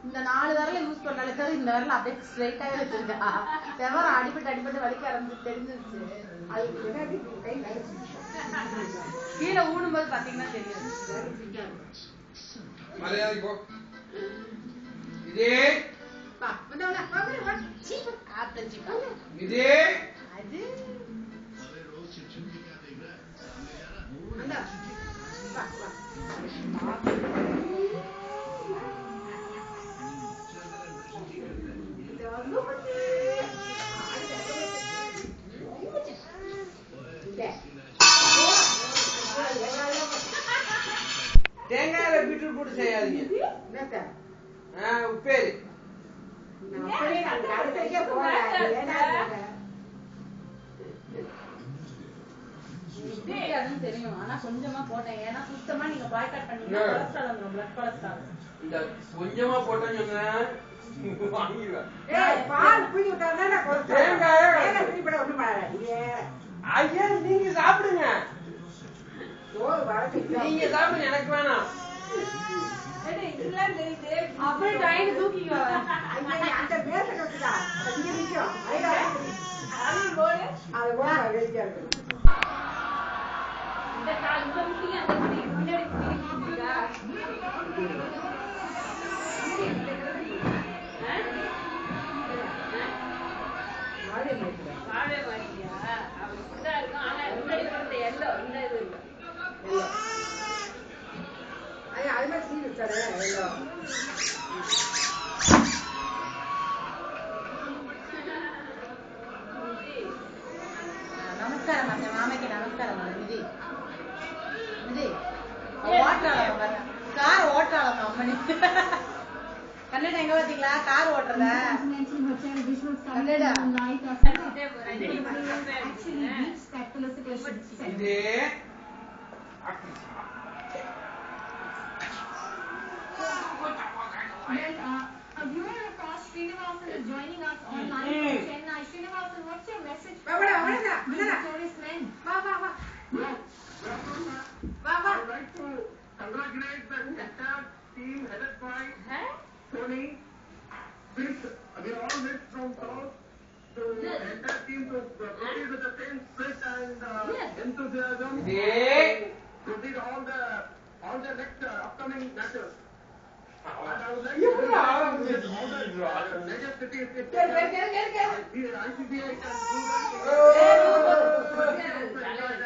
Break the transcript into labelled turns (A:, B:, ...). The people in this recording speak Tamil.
A: இந்த 4 விரல யூஸ் பண்ணாலே தவிர இந்த விரல அப்படியே ஸ்ட்ரைட்டாவே வச்சிருக்கா. செவரம் அடிபட்டு வலிக்க ஆரம்பிச்சு தெரிஞ்சிருச்சு. கீழே ஊனும்போது பாத்தீங்கன்னா தெரியாது.
B: தேங்காயில பீட்ரூட் போட்டு செய்யாதீங்க. உப்பேரி
A: தெரியும். ஆனா கொஞ்சமா போட்டேன். ஏன்னா சுத்தமா நீங்க பாய்காட் பண்ணீங்கன்னா கொலஸ்ட்ரால் வந்துடும். Blood cholesterol.
B: இந்த கொஞ்சமா போட்டேன்னு சொன்னா வாங்கிடுவேன். ஐயா நீங்க சாப்பிடுங்க. நீங்க சாப்பிடுங்க, எனக்கு வேணாம்.
A: அப்படியே டைம் தூக்கிக்கோ. நமஸ்காரம் அந்த மாமைக்கு நமஸ்காரம். விதி விதி ஓட்டாளம் கார் ஓட்டாளம் அம்மனி. கன்னடா எங்க பாத்தீங்களா கார் ஓட்டுறத? Kannada
C: A viewer across Srinivasan is joining us online from Chennai. Srinivasan, what's your message for notorious men?
D: I'd like to congratulate the entire team headed by Tony. We all missed from south to the entire team to proceed with the same spirit and enthusiasm. Proceed all the next upcoming matches. And I would like to all the major cities. ICCI can do that.